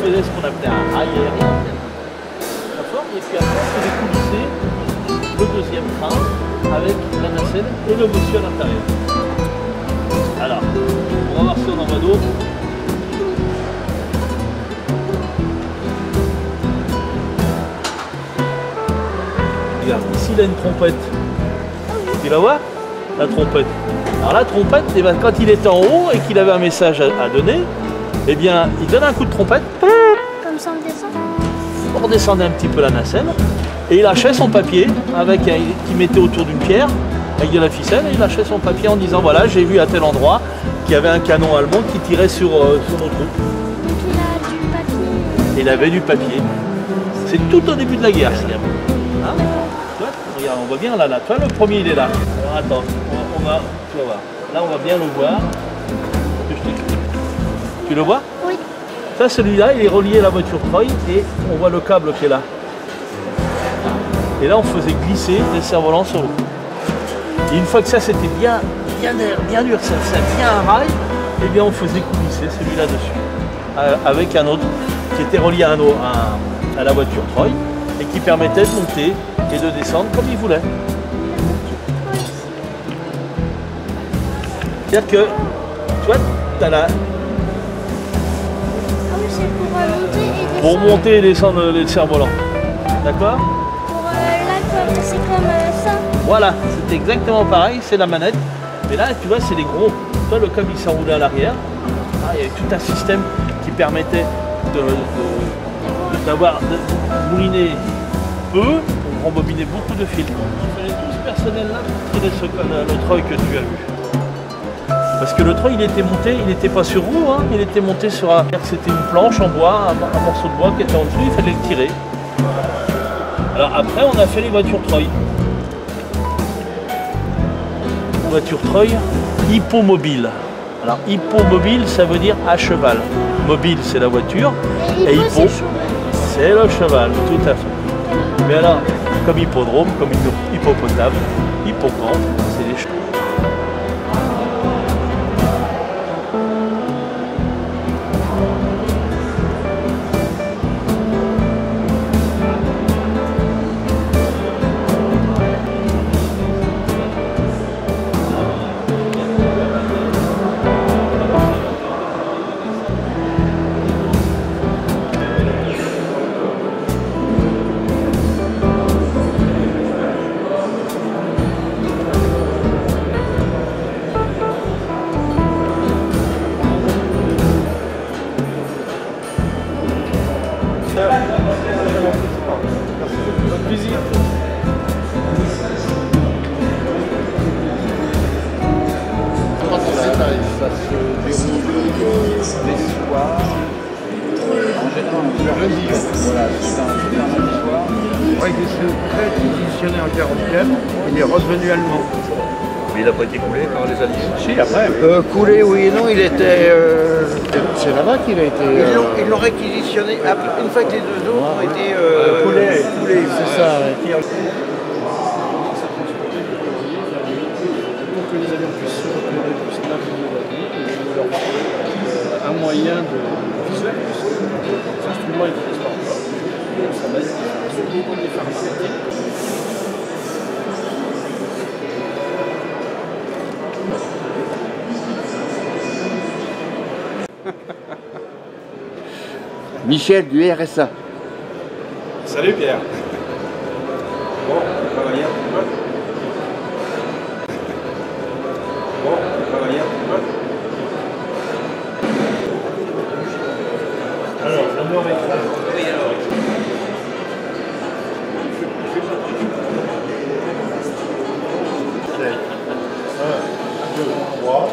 faisait ce qu'on appelait un rail aérien. D'accord. Et puis après, on faisait coulisser le deuxième train avec la nacelle et le monsieur à l'intérieur. Alors, on va voir si on en va d'autres. Regarde, ici il a une trompette. Tu la vois? La trompette. Alors la trompette, eh ben, quand il était en haut et qu'il avait un message à donner, eh bien, il donne un coup de trompette. Comme ça on descend. On redescendait un petit peu la nacelle et il lâchait son papier qu'il mettait autour d'une pierre avec de la ficelle, et il lâchait son papier en disant voilà, j'ai vu à tel endroit qu'il y avait un canon allemand qui tirait sur nos troupes. Donc il a du papier. Il avait du papier. C'est tout au début de la guerre, ce gamin. Hein? Tu vois, regarde, on voit bien là, toi le premier il est là. Alors attends, tu vas voir. Là on va bien le voir. Tu le vois? Oui. Ça, celui-là, il est relié à la voiture Troy et on voit le câble qui est là. Et là, on faisait glisser les cerfs-volants sur l'eau. Et une fois que ça, c'était bien dur, ça bien un rail, et bien on faisait coulisser celui-là dessus. Avec un autre qui était relié à la voiture Troy et qui permettait de monter et de descendre comme il voulait. C'est-à-dire que, tu vois, tu as la... Pour monter et descendre les cerfs-volants. D'accord? Là, c'est comme ça. Voilà, c'est exactement pareil, c'est la manette. Mais là, tu vois, c'est les gros. Toi, le câble, il s'enroulait à l'arrière. Ah, il y avait tout un système qui permettait de mouliner peu pour rembobiner beaucoup de fils. Il fallait tout ce personnel-là pour tirer le Troy que tu as vu. Parce que le Troy, il était monté, il n'était pas sur roue, hein, il était monté sur un... C'était une planche en bois, un morceau de bois qui était en dessous, il fallait le tirer. Alors après, on a fait les voitures Troy. Voiture Troy, hippomobile. Alors hippomobile, ça veut dire à cheval. Mobile, c'est la voiture. Et hippo, c'est le cheval, tout à fait. Mais alors, comme hippodrome, comme hippopotame, hippocampe, c'est les chevaux. Bonne visite. Ça se déroule les soirs. En général, le jeudi. Voilà, c'est un lundi soir. Ouais, il s'est très positionné en 44. Il est redevenu allemand. Mais il n'a pas été coulé par les Alliés. Si, après. Coulé, oui et non, il était. C'est là-bas qu'il a été. Ils l'ont réquisitionné après, une fois que les deux autres ont été Coulé, c'est ça. Ouais. Pour que les avions puissent se repérer, puissent naviguer et leur un moyen de visuel, puisque les instruments ils ne transportent pas. Ça va être surtout des pharmaceutiques. Michel du RSA. Salut Pierre. Bon, travailler un petit peu. Bon, travailler un petit peu. Alors, la mort est là. Oui, alors. 1, 2, 3.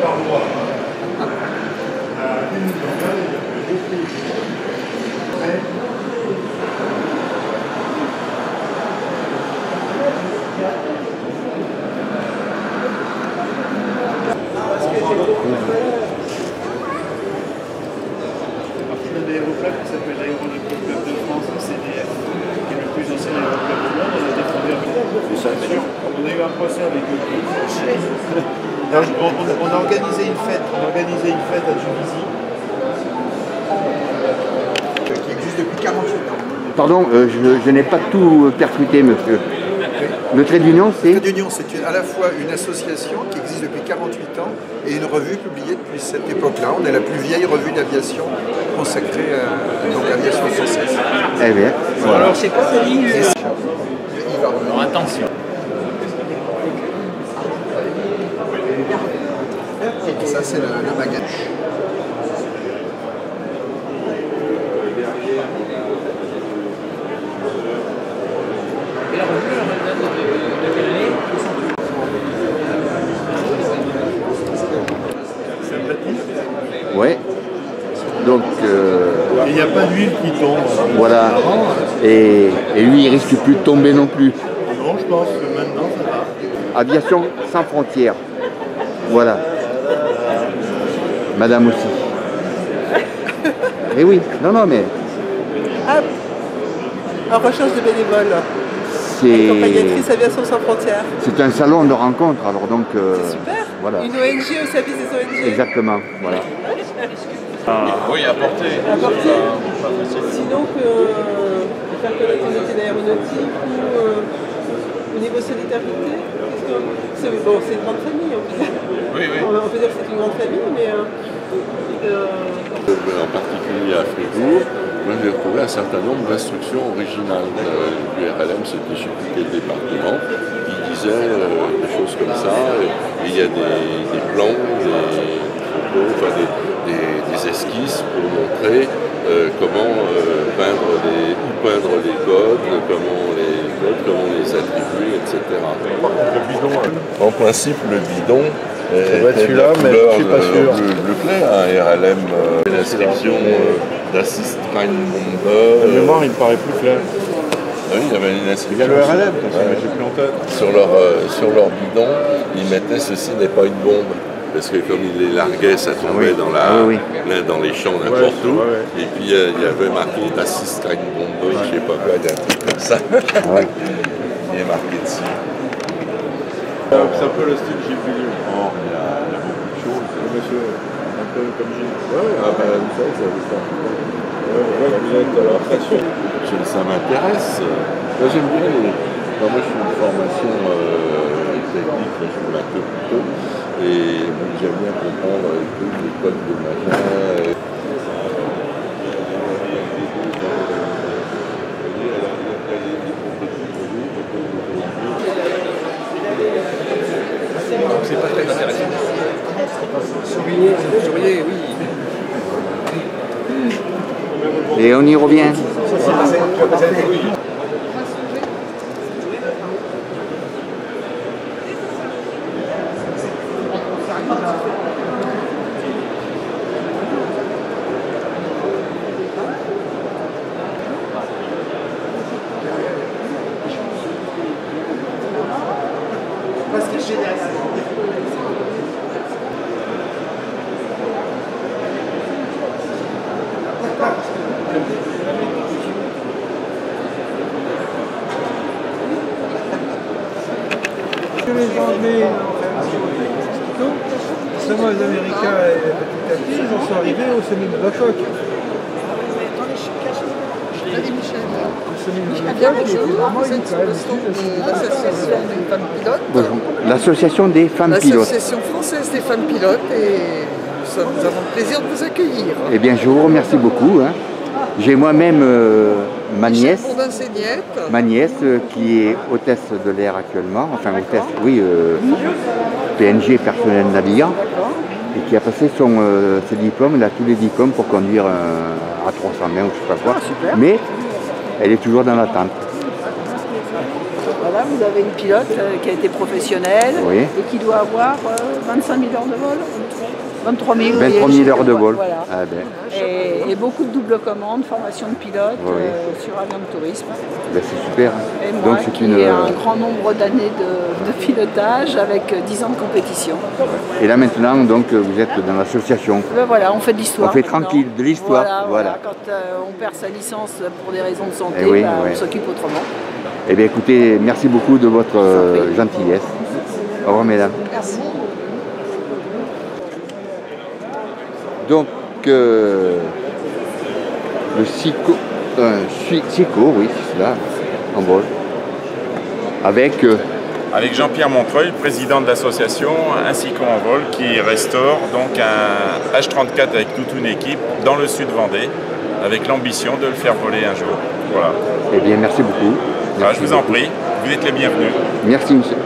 Par mois. L'aéroclub qui s'appelle l'Aéronautique Club de France, CDF, qui est le plus ancien aéroclub du monde. ça. On a eu un procès avec eux. On a organisé une fête. À Juvisy. Qui existe depuis 48 ans. Pardon, je n'ai pas tout percuté, monsieur. Le Trait d'Union, c'est... Le Trait d'Union, c'est à la fois une association qui existe depuis 48 ans et une revue publiée depuis cette époque-là. On est la plus vieille revue d'aviation consacrée à l'aviation française. Eh bien. Voilà. Alors c'est quoi ce livre? Alors attention. Et ça, c'est le magasin. Et la revue, de quelle année? Ouais. Donc... Il n'y a pas d'huile qui tombe. Voilà. Et lui, il risque plus de tomber non plus. Non, je pense que maintenant, ça va. Aviation sans frontières. Voilà. Madame aussi. Eh oui, non, mais... Ah, en recherche de bénévoles. C'est... Accompagnatrice Aviation sans frontières. C'est un salon de rencontre, alors donc... C'est super. Voilà. Une ONG au service des ONG. Exactement, voilà. Oui, apporter. Sinon, faire connaître le métier d'aéronautique ou au niveau solidarité. C'est une grande famille, on peut dire. Oui. On peut dire que c'est une grande famille, mais... En particulier à Fribourg, moi j'ai retrouvé un certain nombre d'instructions originales du RLM, c'était je sais plus quel département, qui disait des choses comme ça, et il y a des plans, des photos, enfin des esquisses pour montrer comment peindre les codes, comment les attribuer, etc. Le bidon. En principe, le bidon Ça doit être celui-là, mais je suis pas sûr. Bleu clair, un RLM, l'inscription d'Assist Bomber. La mémoire, il me paraît plus clair. Oui, il y avait une inscription. Il y a le RLM, mais j'ai plus en tête. Sur leur bidon, ils mettaient ceci n'est pas une bombe. Parce que comme ils les larguaient, ça tombait dans les champs n'importe où. Et puis il y avait marqué Assist Bomber, je sais pas quoi, il y a un truc comme ça. Il est marqué dessus. C'est un peu le style Gilles Villiers. Oh, il y a beaucoup de choses. Monsieur, un peu comme Gilles. Vous savez, ça vous fait. Vous êtes à la pression. Ça m'intéresse. Moi j'aime bien moi je suis une formation technique, je suis matheux plutôt. Et j'aime bien comprendre les codes de machin. C'est pas très intéressant. Souriez, oui. Et on y revient. Parce que j'ai Les Anglais seulement les Américains, petit à petit, ils en sont arrivés au sommet de Bangkok. L'association des femmes pilotes. L'association française des femmes pilotes et nous avons le plaisir de vous accueillir. Eh bien, je vous remercie beaucoup. J'ai moi-même ma nièce qui est hôtesse de l'air actuellement, enfin hôtesse, oui, PNG, personnel navigant, et qui a passé ses diplômes, elle a tous les diplômes pour conduire à 300 mains ou je sais pas quoi, mais elle est toujours dans l'attente. Voilà, vous avez une pilote qui a été professionnelle et qui doit avoir 25 000 heures de vol. 23 000, 23 000 heures de vol. Voilà. Ah ben. Et beaucoup de double commandes, formation de pilote sur avion de tourisme. Ben, c'est super. Et moi qui ai un grand nombre d'années de pilotage avec 10 ans de compétition. Et là maintenant, donc, vous êtes dans l'association. Ben voilà, on fait de l'histoire. On fait tranquille, de l'histoire. Voilà. Quand on perd sa licence pour des raisons de santé, on s'occupe autrement. Eh bien écoutez, merci beaucoup de votre gentillesse. Au revoir mesdames. Merci. Donc le SICO, oui c'est cela, en vol. Avec avec Jean-Pierre Montreuil, président de l'association Ainsi qu'en vol, qui restaure donc un H34 avec toute une équipe dans le sud Vendée, avec l'ambition de le faire voler un jour. Voilà. Eh bien, merci beaucoup. Merci je vous en prie, vous êtes les bienvenus. Merci, monsieur.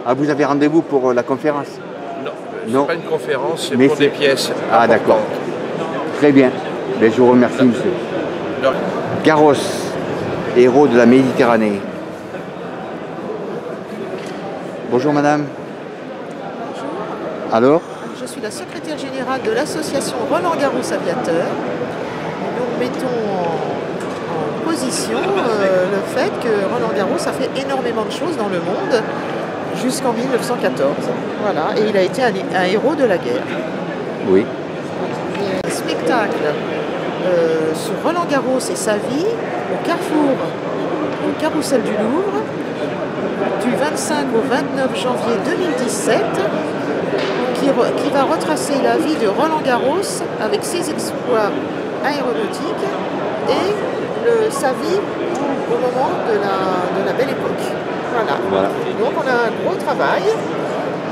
Ah, vous avez rendez-vous pour la conférence? Non, c'est pas une conférence, c'est mais pour des pièces. Ah d'accord. Très bien. Mais je vous remercie, monsieur. Garros, héros de la Méditerranée. Bonjour madame. Bonjour. Alors? Je suis la secrétaire générale de l'association Roland Garros Aviateur. Nous mettons en position le fait que Roland Garros a fait énormément de choses dans le monde jusqu'en 1914. Voilà, et il a été un héros de la guerre. Oui. Il y a un spectacle sur Roland Garros et sa vie au Carrefour, au Carrousel du Louvre, du 25 au 29 janvier 2017, qui va retracer la vie de Roland Garros avec ses exploits aéronautiques et sa vie au moment de la belle époque. Voilà. Donc on a un gros travail,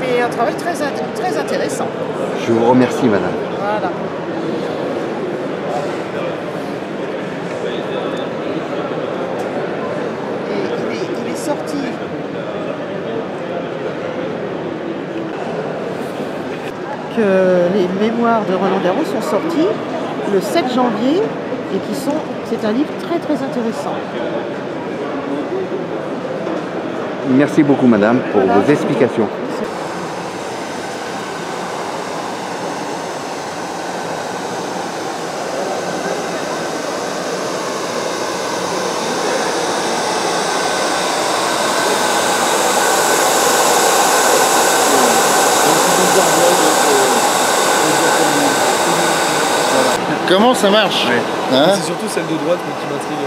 mais un travail très intéressant. Je vous remercie madame. Voilà. Et il est sorti que les mémoires de Roland Garros sont sortis le 7 janvier et c'est un livre très intéressant. Merci beaucoup madame pour vos explications. Comment ça marche? Hein? C'est surtout celle de droite qui m'intrigue.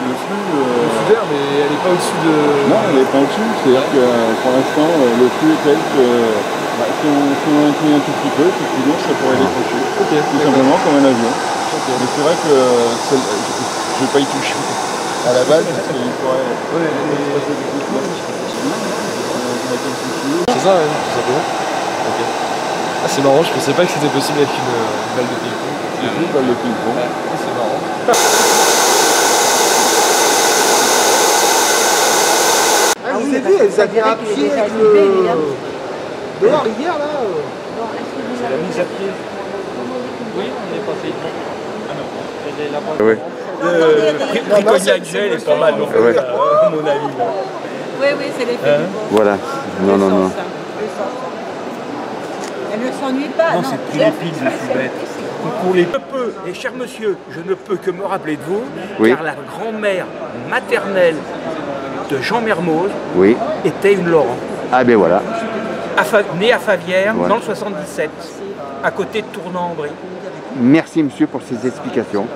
Le flux d'air, mais elle n'est pas au-dessus de... Non, elle n'est pas au-dessus. C'est-à-dire que pour l'instant, le flux est tel que si on incline un tout petit peu, effectivement, ça pourrait décrocher. Tout simplement comme un avion. Mais c'est vrai que je ne vais pas y toucher à la base parce qu'il pourrait... C'est ça, tout simplement. Ah, c'est marrant, je pensais pas que c'était possible avec une balle de ping-pong. Une balle de ping-pong. C'est marrant. Ah, vous avez vu, elles avaient un pied avec de la rivière là. C'est la mise à pied. Oui, on est passé. Ah non, Oui. Prix cognac gel est pas mal, donc, ouais. À mon avis. Oui, c'est l'effet du bon. Voilà. Non. Elle ne s'ennuie pas. Non, c'est plus limpide, je suis bête. Pour les peu, et cher monsieur, je ne peux que me rappeler de vous, oui. Car la grand-mère maternelle de Jean Mermoz oui. était une Laurent. Ah ben voilà. Née à Favières, voilà. Dans le 77, à côté de Tournant-en-Brie. Merci monsieur pour ces explications.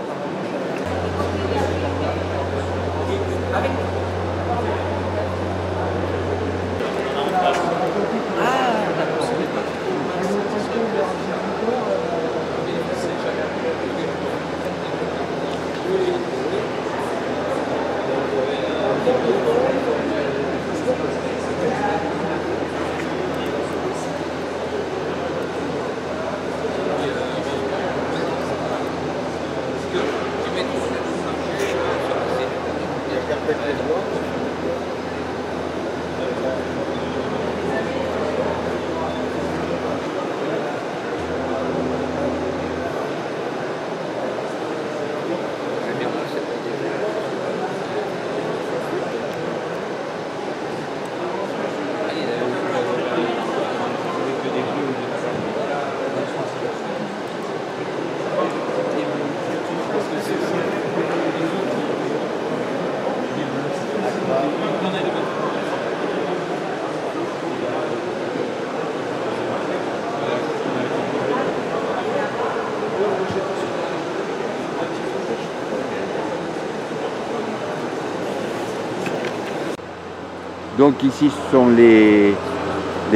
Donc ici, ce sont les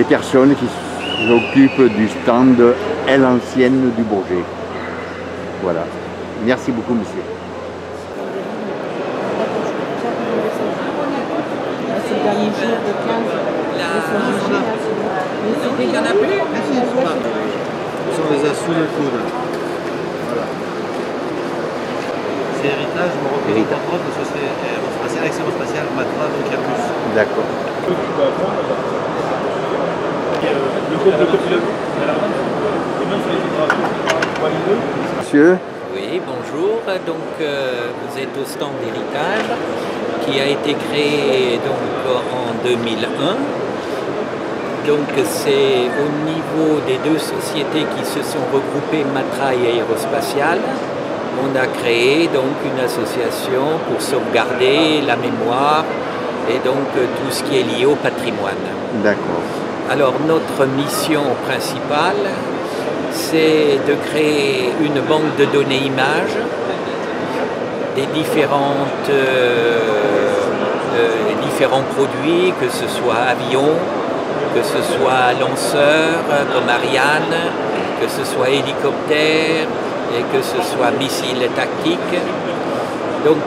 personnes qui s'occupent du stand Elle Ancienne du Bourget. Voilà. Merci beaucoup, monsieur. C'est le dernier jour de 15. Il y en a plus. On les a sous le coude. Voilà. C'est héritage, je me représente entre autres parce que c'est aérospatial, aérospatial, Matra, donc Airbus. D'accord. Le groupe de copilotes. Monsieur? Oui, bonjour. Donc, vous êtes au stand d'héritage qui a été créé donc, en 2001. Donc, c'est au niveau des deux sociétés qui se sont regroupées, Matra et Aérospatial. On a créé donc une association pour sauvegarder la mémoire et donc tout ce qui est lié au patrimoine. D'accord. Alors, notre mission principale, c'est de créer une banque de données images des différents produits, que ce soit avions, que ce soit lanceurs comme Ariane, que ce soit hélicoptères et que ce soit missiles tactiques. Donc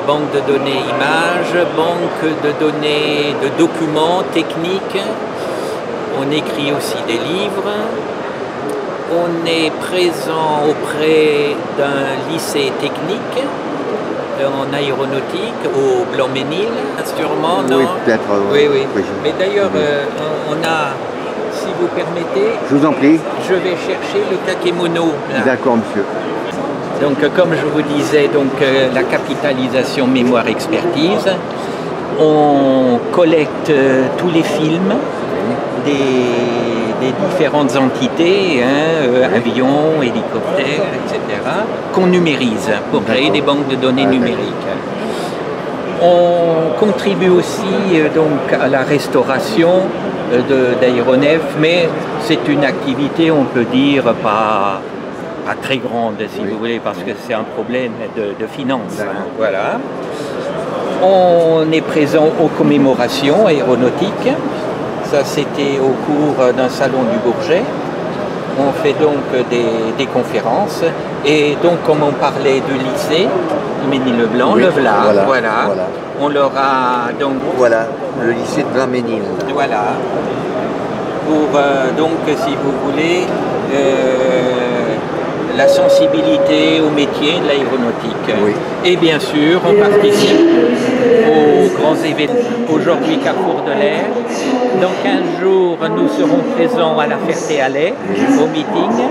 banque de données images, banque de données de documents techniques. On écrit aussi des livres. On est présent auprès d'un lycée technique en aéronautique au Blanc-Ménil, sûrement, non? Oui, peut-être. Oui, oui. Mais d'ailleurs, on a, si vous permettez, je vous en prie. Je vais chercher le kakémono. D'accord, monsieur. Donc, comme je vous disais, donc, la capitalisation mémoire-expertise, on collecte tous les films des différentes entités, avions, hélicoptères, etc., qu'on numérise pour créer des banques de données numériques. On contribue aussi donc à la restauration d'aéronefs, mais c'est une activité, on peut dire, pas très grande, si vous voulez, parce que c'est un problème de finances. Voilà. On est présent aux commémorations aéronautiques. Ça, c'était au cours d'un salon du Bourget. On fait donc des conférences. Et donc, comme on parlait du lycée, Ménil-le-Blanc, oui, le Vla, voilà. On leur a donc... Voilà, le lycée de Blanc-Ménil. Voilà. Pour, donc, si vous voulez, la sensibilité au métier de l'aéronautique. Oui. Et bien sûr, on participe aux grands événements. Aujourd'hui, Carrefour de l'Air. Dans 15 jours, nous serons présents à la Ferté-Alais, au meeting.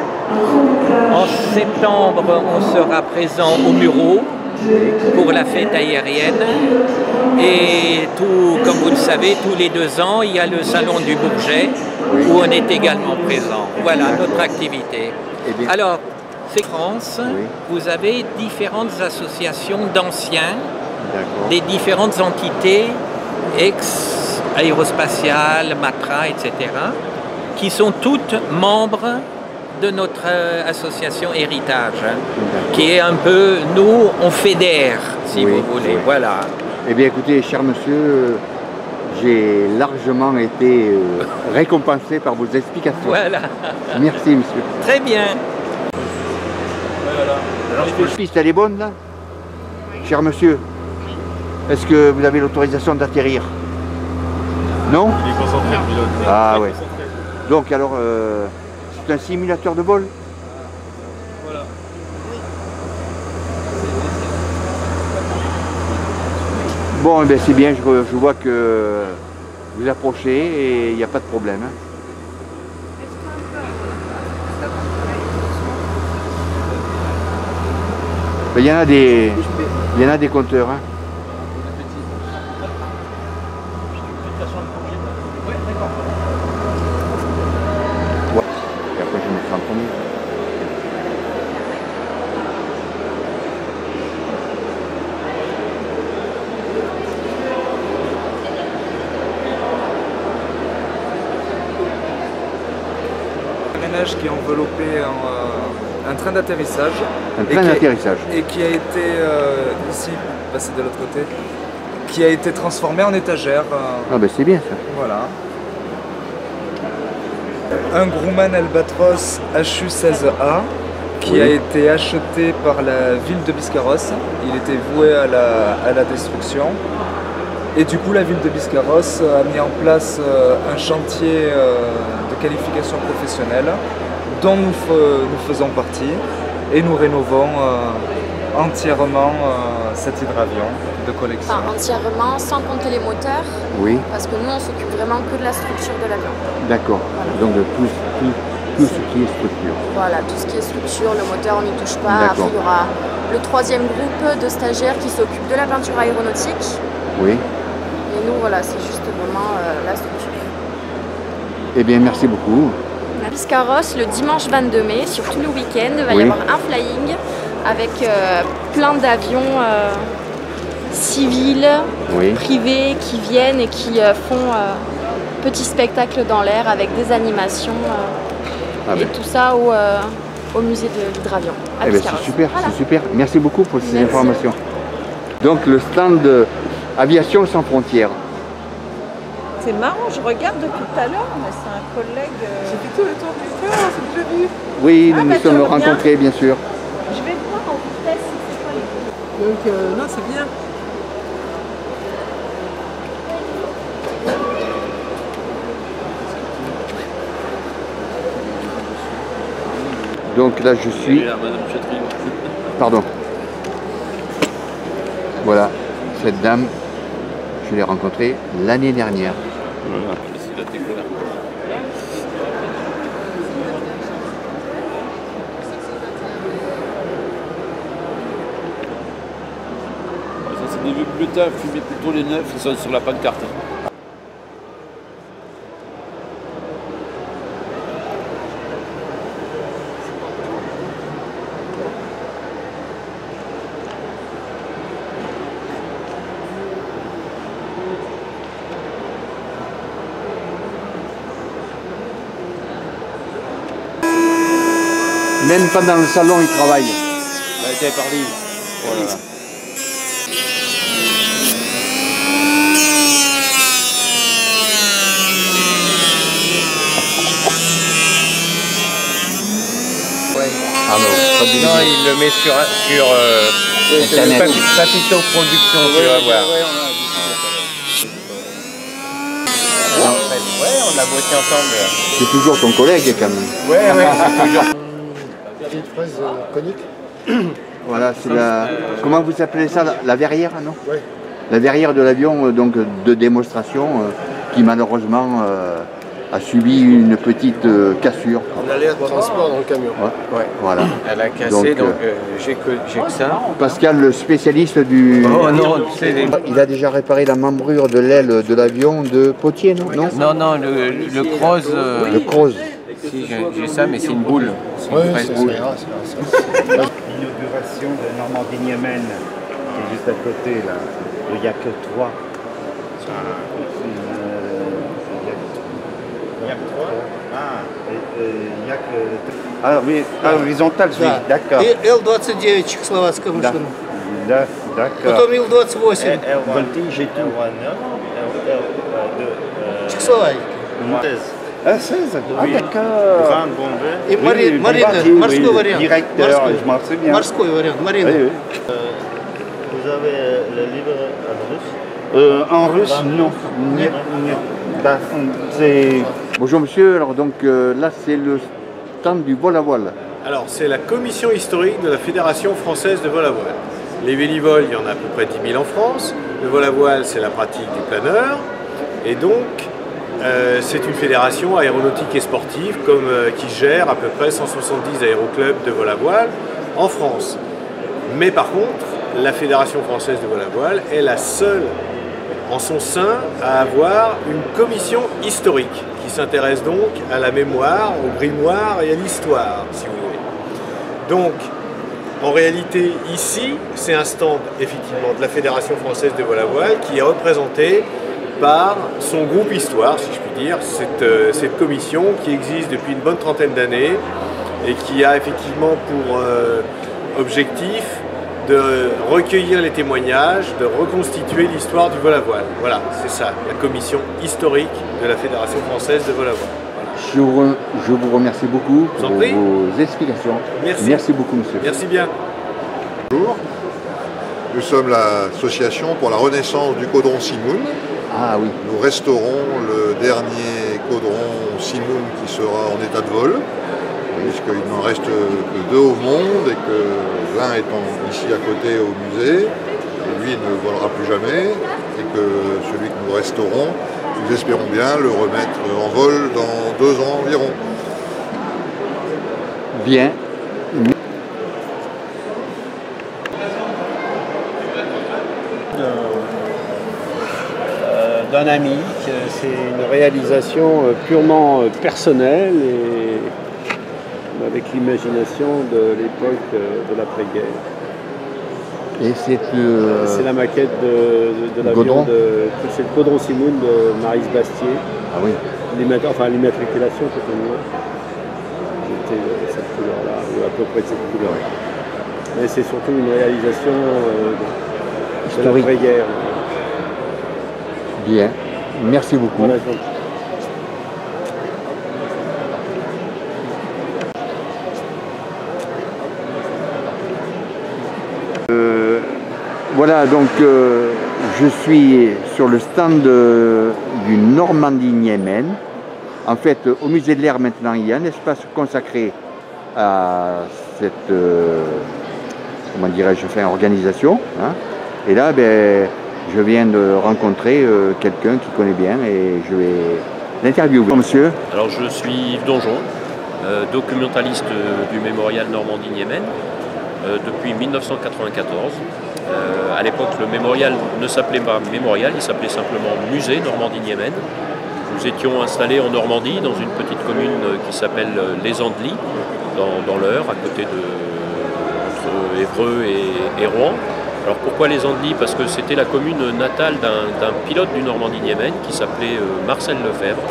En septembre, on sera présent au Mureau pour la fête aérienne. Et tout, comme vous le savez, tous les 2 ans, il y a le salon du Bourget où on est également présent. Voilà notre activité. Alors, c'est France, vous avez différentes associations d'anciens, des différentes entités, ex-aérospatiales, Matra, etc., qui sont toutes membres de notre association Héritage, qui est un peu, nous, on fédère, si vous voulez, voilà. Eh bien, écoutez, cher monsieur, j'ai largement été récompensé par vos explications. Voilà. Merci, monsieur. Très bien. La piste, elle est bonne, là? Cher monsieur, est-ce que vous avez l'autorisation d'atterrir? Non? Il est concentré, le pilote. Ah ouais. Donc alors, c'est un simulateur de vol? Voilà. Bon, eh bien, c'est bien, je vois que vous approchez et il n'y a pas de problème. Hein. Il y en a des compteurs. Hein. Ouais. Et après je me ferai en premier. Qui est enveloppé en un train d'atterrissage. Un train d'atterrissage. Et qui a été ici, passé de l'autre côté, qui a été transformé en étagère. Ah ben c'est bien ça. Voilà. Un Grumman Albatros HU16A qui a été acheté par la ville de Biscarrosse. Il était voué à la destruction. Et du coup, la ville de Biscarrosse a mis en place un chantier de qualification professionnelle dont nous faisons partie et nous rénovons entièrement cet hydravion de collection. Enfin, entièrement, sans compter les moteurs. Oui. Parce que nous, on s'occupe vraiment que de la structure de l'avion. D'accord. Voilà. Donc de tout ce qui est structure. Voilà, tout ce qui est structure, le moteur, on n'y touche pas. Après, il y aura le troisième groupe de stagiaires qui s'occupe de la peinture aéronautique. Oui. Et nous, voilà, c'est juste vraiment la structure. Eh bien, merci beaucoup. À Biscarrosse, le dimanche 22 mai, sur tout le week-end, il va y avoir un flying avec plein d'avions civils, privés qui viennent et qui font petits spectacles dans l'air avec des animations et tout ça au musée de l'hydravion. Eh bien, c'est super, c'est super. Merci beaucoup pour ces informations. Donc le stand de Aviation sans frontières. C'est marrant, je regarde depuis tout à l'heure, mais c'est un collègue... J'ai fait tout le tour du cœur, c'est déjà vu. Oui, nous nous sommes rencontrés, bien sûr. Je vais voir en vitesse si c'est pas les... Donc, non, c'est bien. Donc là, je suis... Pardon. Voilà, cette dame, je l'ai rencontrée l'année dernière. Voilà, c'est la découverte. Ça, c'est des vieux bulletins fumés plutôt les neufs, ils sont sur la pancarte. Même pas dans le salon, ils travaillent. Là, c'est parti. Voilà. Ah non, il le met sur Internet. Papito Production, tu vas voir. Ouais, on a bossé ensemble. C'est toujours ton collègue quand même. Ouais, c'est toujours. Petite fraise conique. Voilà, c'est la... Comment vous appelez ça? La verrière, non? Oui. La verrière de l'avion donc de démonstration qui malheureusement a subi une petite cassure. On allait de transport dans le camion. Ouais. Voilà. Elle a cassé, donc j'ai que ça. Pascal, le spécialiste du... Oh non, il a déjà réparé la membrure de l'aile de l'avion de Potier, non? Non, le Croze. Le Croze. Si, j'ai ça, mais c'est une boule. C'est une fraise boule. L'inauguration de Normandie-Niemen, qui est juste à côté, là, il n'y a que 3. Il n'y a que 3. Ah, il n'y a que... Ah oui, à l'horizontale, oui, d'accord. Ил-29 чехословацкая машина. Да, d'accord. Потом Ил-28. Voltige et tout. Чехословакия. Ah, 16. Ah, d'accord. И Марина, морской вариант. Directeur, je m'en souviens. Морской вариант, Марина. Oui. Vous avez le livre en russe? En russe, non. Bonjour monsieur, alors donc là c'est le stand du vol à voile. Alors c'est la commission historique de la Fédération française de vol à voile. Les vélivoles, il y en a à peu près 10 000 en France. Le vol à voile, c'est la pratique du planeur. Et donc c'est une fédération aéronautique et sportive qui gère à peu près 170 aéroclubs de vol à voile en France. Mais par contre, la Fédération française de vol à voile est la seule en son sein à avoir une commission historique qui s'intéresse donc à la mémoire, au grimoire et à l'histoire, si vous voulez. Donc, en réalité, ici, c'est un stand effectivement de la Fédération française de vol à voile qui est représenté par son groupe Histoire, si je puis dire, cette commission qui existe depuis une bonne trentaine d'années et qui a effectivement pour objectif de recueillir les témoignages, de reconstituer l'histoire du vol à voile. Voilà, c'est ça, la commission historique de la Fédération française de vol à voile. Je vous remercie beaucoup pour vos explications. Merci. Merci beaucoup, monsieur. Merci bien. Bonjour. Nous sommes l'association pour la renaissance du caudron Simoun. Ah oui. Nous restaurons le dernier caudron Simoun qui sera en état de vol, puisqu'il n'en reste que 2 au monde et que l'un étant ici à côté au musée, et lui ne volera plus jamais, et que celui que nous restaurons, nous espérons bien le remettre en vol dans 2 ans environ. Bien. D'un ami, c'est une réalisation purement personnelle et avec l'imagination de l'époque de l'après-guerre. Et c'est la maquette de l'avion, c'est le caudron Simoun de Maryse Bastier. Ah oui. Enfin l'immatriculation c'était moi. C'était cette couleur-là, ou à peu près de cette couleur-là. Mais c'est surtout une réalisation de l'après-guerre. Bien, merci beaucoup. Voilà, voilà, donc je suis sur le stand du Normandie-Niemen. En fait, au musée de l'Air maintenant, il y a un espace consacré à cette comment dirais-je, organisation. Hein. Et là, je viens de rencontrer quelqu'un qui connaît bien et je vais l'interviewer. Monsieur? Alors je suis Yves Donjon, documentaliste du mémorial Normandie-Niemen depuis 1994. À l'époque, le mémorial ne s'appelait pas mémorial, il s'appelait simplement musée Normandie-Niemen. Nous étions installés en Normandie, dans une petite commune qui s'appelle Les Andelys, dans l'Eure, à côté entre Évreux et Rouen. Alors pourquoi les Andelys? Parce que c'était la commune natale d'un pilote du Normandie-Niemen qui s'appelait Marcel Lefebvre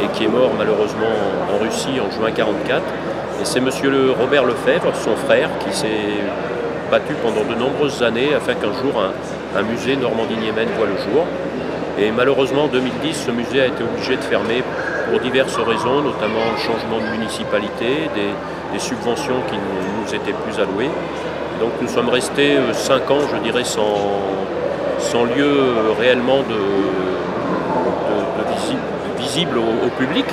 et qui est mort malheureusement en Russie en juin 1944. Et c'est monsieur Robert Lefebvre, son frère, qui s'est battu pendant de nombreuses années afin qu'un jour un musée Normandie-Niemen voit le jour. Et malheureusement en 2010, ce musée a été obligé de fermer pour diverses raisons, notamment le changement de municipalité, des subventions qui ne nous étaient plus allouées. Donc nous sommes restés 5 ans, je dirais, sans lieu réellement visible au public.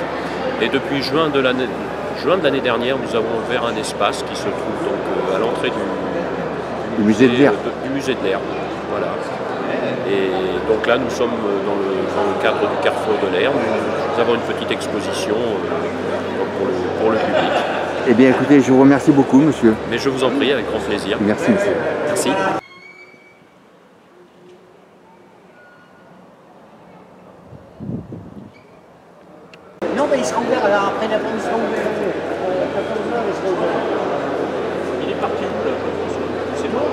Et depuis juin de l'année dernière, nous avons ouvert un espace qui se trouve donc à l'entrée du musée de l'Air. Voilà. Et donc là, nous sommes dans le cadre du Carrefour de l'Air. Nous avons une petite exposition pour le public. Eh bien, écoutez, je vous remercie beaucoup, monsieur. Mais je vous en prie, avec grand plaisir. Merci, monsieur. Merci. Non, mais il sera ouvert alors après la il sera ouvert. Il est parti où, là? C'est bon?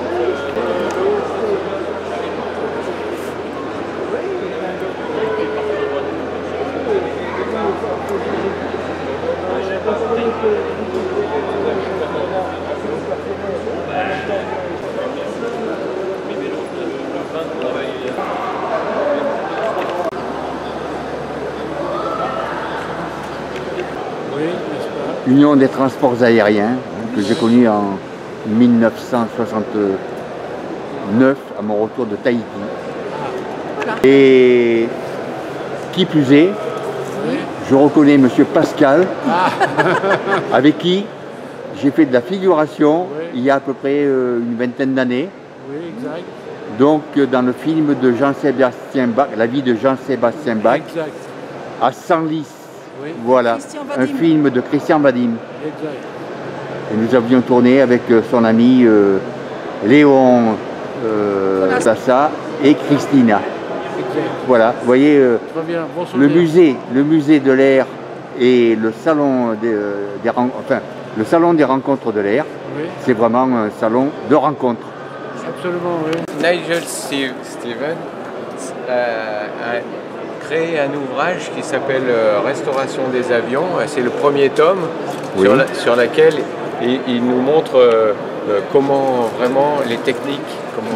Union des transports aériens, que j'ai connu en 1969 à mon retour de Tahiti. Et qui plus est, je reconnais monsieur Pascal, avec qui j'ai fait de la figuration il y a à peu près une vingtaine d'années. Oui, exact. Donc dans le film de Jean-Sébastien Bach, la vie de Jean-Sébastien Bach, exact. À Senlis. Oui. Voilà, un film de Christian Vadim. Exact. Et nous avions tourné avec son ami Léon Sassa et Christina. Exact. Voilà, vous voyez, bon le musée de l'Air et le salon le salon des rencontres de l'Air, oui. C'est vraiment un salon de rencontres. Absolument, oui. Nigel Stevens a créé un ouvrage qui s'appelle Restauration des avions. C'est le premier tome, oui. sur lequel il nous montre comment vraiment les techniques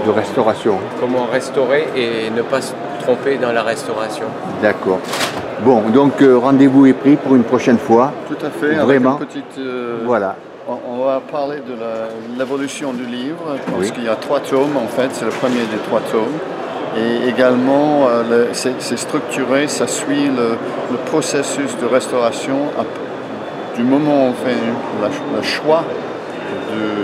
de restauration. Comment restaurer et ne pas se tromper dans la restauration. D'accord. Bon, donc rendez-vous est pris pour une prochaine fois. Tout à fait. Vraiment. Avec une petite, voilà. On va parler de l'évolution du livre, parce qu'il y a 3 tomes en fait, c'est le premier des 3 tomes. Et également, c'est structuré, ça suit le processus de restauration du moment où on fait le choix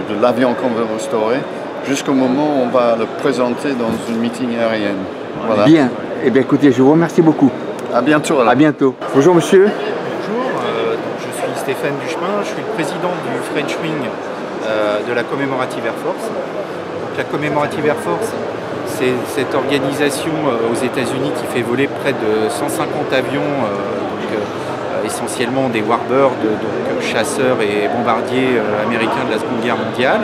de l'avion qu'on veut restaurer, jusqu'au moment où on va le présenter dans une meeting aérienne. Voilà. Bien. Eh bien écoutez, je vous remercie beaucoup. À bientôt. Alors. À bientôt. Bonjour monsieur. Bonjour, je suis Stéphane Duchemin, je suis le président du French Wing de la Commémorative Air Force. Donc, la Commémorative Air Force, c'est cette organisation aux États-Unis qui fait voler près de 150 avions, essentiellement des Warbirds, donc chasseurs et bombardiers américains de la Seconde Guerre mondiale.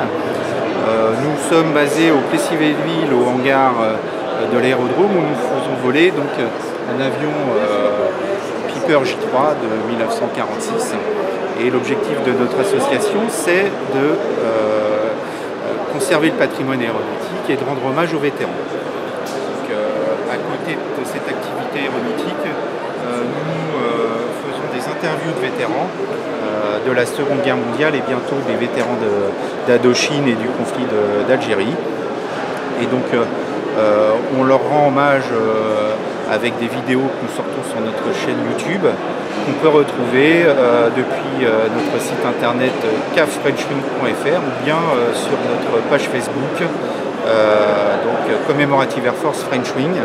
Nous sommes basés au Plessis-Belleville, au hangar de l'aérodrome, où nous faisons voler donc, un avion Piper J3 de 1946. Et l'objectif de notre association, c'est de conserver le patrimoine aéronautique et de rendre hommage aux vétérans. Donc, à côté de cette activité aéronautique, nous faisons des interviews de vétérans de la Seconde Guerre mondiale et bientôt des vétérans d'Indochine et du conflit d'Algérie. Et donc, on leur rend hommage avec des vidéos que nous sortons sur notre chaîne YouTube, qu'on peut retrouver depuis notre site internet cafrenchwing.fr ou bien sur notre page Facebook, donc Commémorative Air Force French Wing.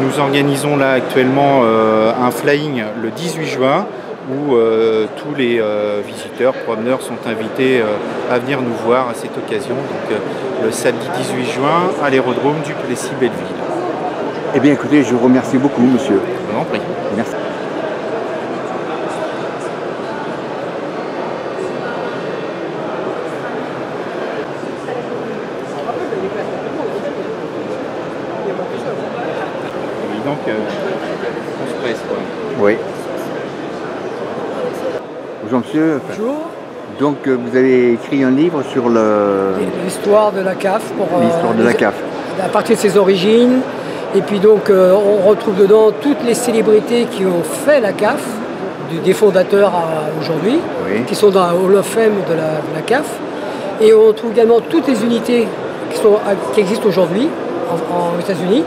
Nous organisons là actuellement un flying le 18 juin où tous les visiteurs, promeneurs sont invités à venir nous voir à cette occasion, donc le samedi 18 juin à l'aérodrome du Plessis-Belleville. Eh bien écoutez, je vous remercie beaucoup monsieur. Je vous en prie. Merci. Donc, on se presse quoi. Oui. Bonjour monsieur. Bonjour. Donc vous avez écrit un livre sur l'histoire de la CAF. L'histoire de la CAF. À partir de ses origines. Et puis donc on retrouve dedans toutes les célébrités qui ont fait la CAF, des fondateurs à aujourd'hui, oui, qui sont dans la Hall of Fame de la CAF. Et on retrouve également toutes les unités qui existent aujourd'hui aux États-Unis.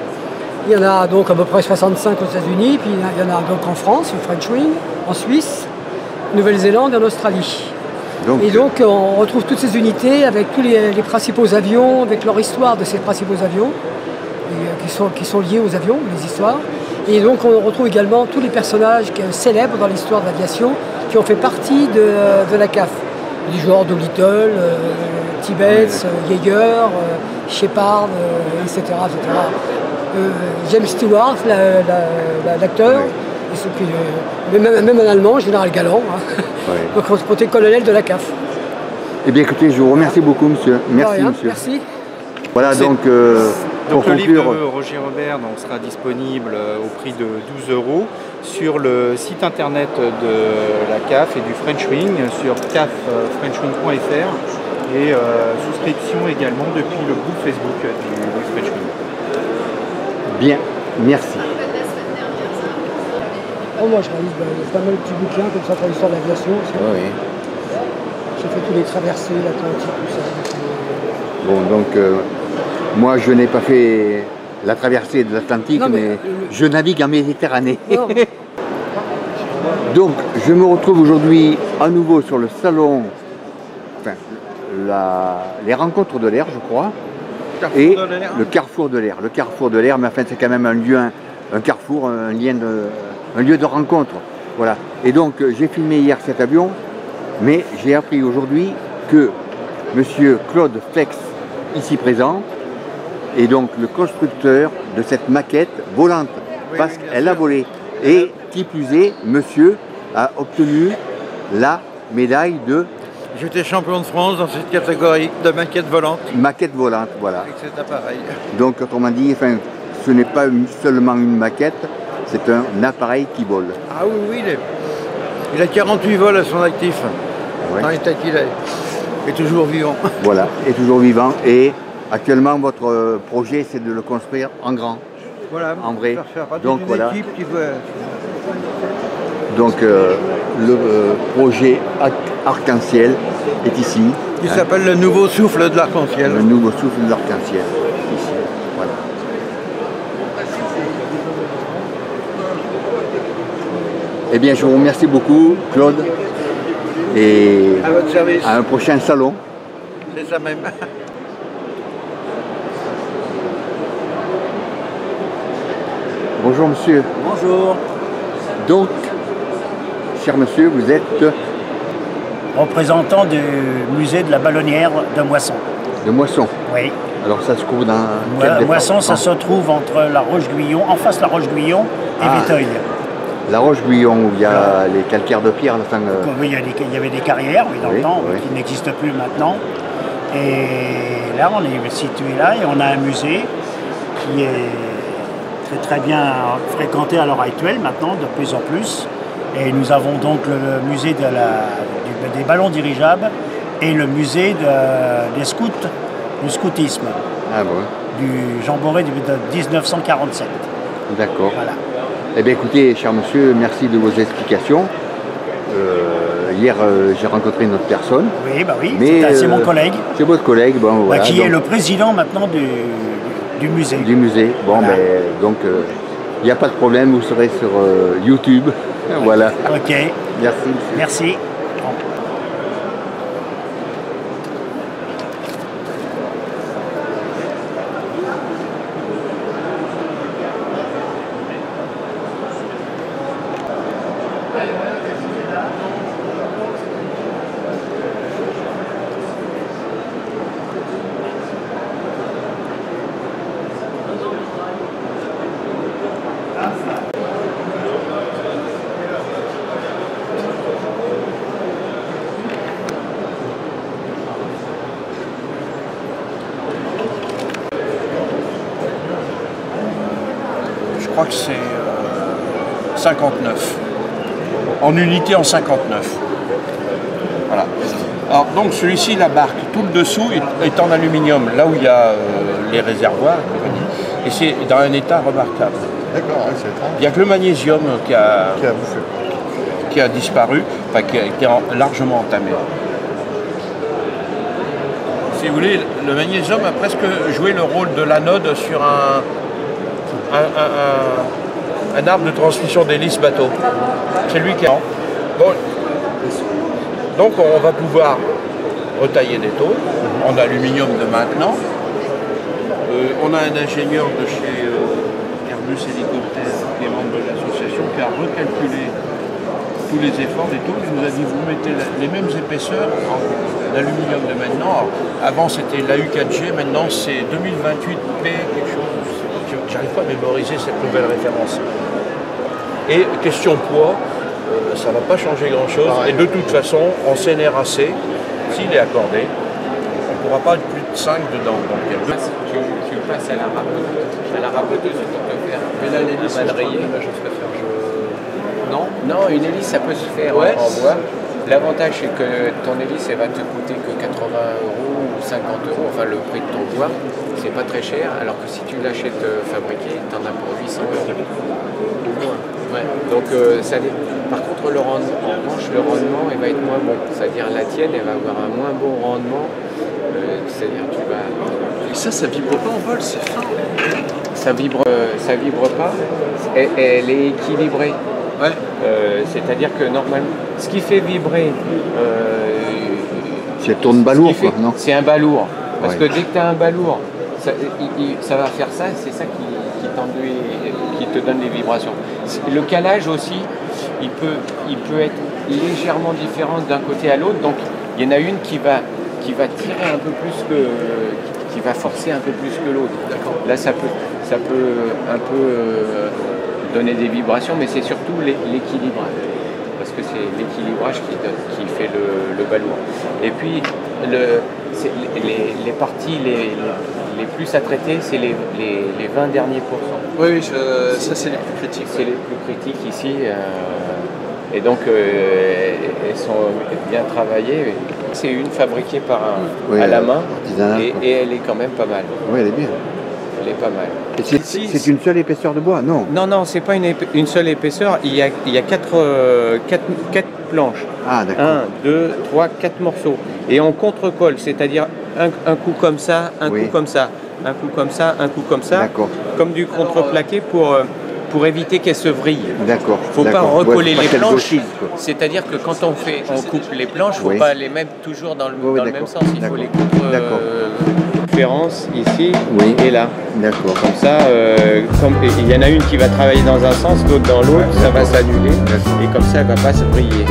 Il y en a donc à peu près 65 aux États-Unis, puis il y en a donc en France, au French Wing, en Suisse, Nouvelle-Zélande et en Australie. Et donc on retrouve toutes ces unités avec tous les principaux avions, avec leur histoire de ces principaux avions, qui sont liés aux avions, les histoires. Et donc on retrouve également tous les personnages célèbres dans l'histoire de l'aviation qui ont fait partie de la CAF. Les joueurs de Little, Tibbets, Yeager, Shepard, etc. James Stewart, l'acteur, même en allemand, Général Galland, hein. Donc on se colonel de la CAF. Eh bien écoutez, je vous remercie beaucoup monsieur. Merci rien, monsieur. Merci. Voilà donc donc le livre de Roger Robert donc, sera disponible au prix de 12 € sur le site internet de la CAF et du French Wing sur cafrenchwing.fr et souscription également depuis le groupe Facebook du French Wing. Bien, merci. Oh, moi je réalise pas mal de petits bouquins comme ça pour l'histoire de l'aviation. Oui. J'ai fait tous les traversées, l'Atlantique, tout ça. Bon donc moi je n'ai pas fait la traversée de l'Atlantique, mais je navigue en Méditerranée. Donc je me retrouve aujourd'hui à nouveau sur le salon, enfin les rencontres de l'air je crois, et le carrefour de l'air. Le carrefour de l'air, mais enfin c'est quand même un lieu, un carrefour, un lieu de rencontre. Voilà. Et donc j'ai filmé hier cet avion, mais j'ai appris aujourd'hui que monsieur Claude Flex, ici présent, est donc le constructeur de cette maquette volante, parce qu'elle a volé. Et qui plus est, monsieur a obtenu la médaille de... J'étais champion de France dans cette catégorie de maquette volante. Maquette volante, voilà. Avec cet appareil. Donc, autrement dit, enfin, ce n'est pas seulement une maquette, c'est un appareil qui vole. Ah oui, il a 48 vols à son actif, ouais, dans l'état qu'il est. est toujours vivant. Voilà, est toujours vivant. Et actuellement, votre projet, c'est de le construire en grand. Voilà, en vrai. Faire partie Donc d'une voilà. équipe qui veut... Donc le projet Arc-en-Ciel est ici. Qui s'appelle le nouveau souffle de l'arc-en-ciel. Le nouveau souffle de l'arc-en-ciel, ici. Voilà. Eh bien, je vous remercie beaucoup, Claude. Et à votre service. À un prochain salon. C'est ça même. Bonjour monsieur. Bonjour. Donc, cher monsieur, vous êtes représentant du musée de la Ballonnière de Moisson. De Moisson. Oui. Alors ça se trouve dans Moisson, ça se trouve entre la Roche-Guyon, en face la Roche-Guyon et Véteuil. La Roche-Guyon, où il y a les calcaires de pierre. Enfin, oui, il y avait des carrières, oui, dans le temps, qui n'existent plus maintenant. Et là, on est situé là et on a un musée qui est très bien fréquenté à l'heure actuelle, maintenant, de plus en plus. Et nous avons donc le musée des ballons dirigeables et le musée des scouts, du scoutisme, du Jean Boré de 1947. D'accord. Voilà. Eh bien écoutez, cher monsieur, merci de vos explications. Hier, j'ai rencontré une autre personne. Oui, bah oui, c'est mon collègue. C'est votre collègue, bon, voilà. Qui est le président maintenant du musée. Du musée. Bon, voilà. Donc, il n'y a pas de problème, vous serez sur YouTube. Voilà. Ok. Merci. Merci. Je crois que c'est 59. En unité en 59. Voilà. Alors donc celui-ci, la barque, tout le dessous est en aluminium, là où il y a les réservoirs, et c'est dans un état remarquable. D'accord, c'est étrange. Il n'y a que le magnésium qui a disparu, enfin qui est largement entamé. Si vous voulez, le magnésium a presque joué le rôle de l'anode sur un arbre de transmission d'hélice bateau. C'est lui qui est en. Bon. Donc on va pouvoir retailler des tôles en aluminium de maintenant. On a un ingénieur de chez Airbus Hélicoptère qui est membre de l'association qui a recalculé tous les efforts des tôles. Il nous a dit vous mettez les mêmes épaisseurs en aluminium de maintenant. Alors, avant c'était l'AU4G, maintenant c'est 2028P quelque chose. J'arrive pas à mémoriser cette nouvelle référence. Et question poids, ça ne va pas changer grand-chose. Et de toute façon, en CNRAC, s'il est accordé, on ne pourra pas être plus de 5 dedans. Donc, tu passes à la raboteuse pour te faire. Mais là, l'hélice, je préfère. Non, une hélice, ça peut se faire en bois. L'avantage, c'est que ton hélice, elle va te coûter que 80 € ou 50 €, enfin le prix de ton bois, c'est pas très cher, alors que si tu l'achètes fabriqué, tu en as pour 800 €. Ouais. Donc, par contre, le rendement, en revanche, le rendement, il va être moins bon. C'est-à-dire la tienne, elle va avoir un moins bon rendement. C'est-à-dire tu vas... Et ça vibre pas en vol, c'est fin. Ça vibre pas, elle est équilibrée. Ouais. C'est-à-dire que normalement, ce qui fait vibrer... c'est le tourne balourd, quoi, non? C'est un balourd. Parce que dès que tu as un balourd, ça va faire ça, c'est ça qui te donne les vibrations. Le calage aussi, il peut être légèrement différent d'un côté à l'autre. Donc il y en a une qui va tirer un peu plus qui va forcer un peu plus que l'autre. Là ça peut un peu donner des vibrations, mais c'est surtout l'équilibrage. Parce que c'est l'équilibrage qui fait le balourd. Et puis les parties les plus à traiter, c'est les 20 derniers pourcents. Oui, ça c'est les plus critiques. C'est les plus critiques ici. Et donc elles sont bien travaillées. c'est une fabriquée par à la main et elle est quand même pas mal. Oui, elle est bien. Elle est pas mal. C'est une seule épaisseur de bois? Non. Non, non, c'est pas une seule épaisseur. Il y a quatre planches. Ah, d'accord. 1, 2, 3, 4 morceaux. Et en contre-colle, c'est-à-dire un coup comme ça, un coup comme ça, un coup comme ça, un coup comme ça, comme du contreplaqué pour éviter qu'elle se vrille. D'accord. Il ne faut pas recoller les planches. C'est-à-dire que quand on coupe les planches, il ne faut pas les mettre toujours dans le même sens. Il faut les couper différence ici et là. D'accord. Comme ça, il y en a une qui va travailler dans un sens, l'autre dans l'autre, ça va s'annuler et comme ça elle ne va pas se vriller.